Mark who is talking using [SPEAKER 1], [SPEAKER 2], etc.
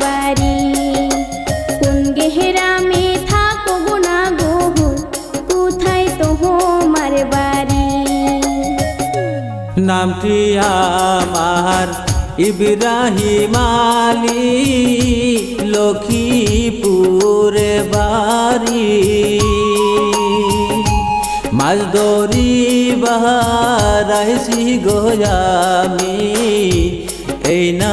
[SPEAKER 1] বাড়ি। কোন গেহরামে থাকো না গো, কোথায় তোমার বাড়ি?
[SPEAKER 2] নামটি আমার ইব্রাহিম আলী, লক্ষ্মীপুরে বাড়ি। মাছ ধরিবার আইছি গো আমি, এই না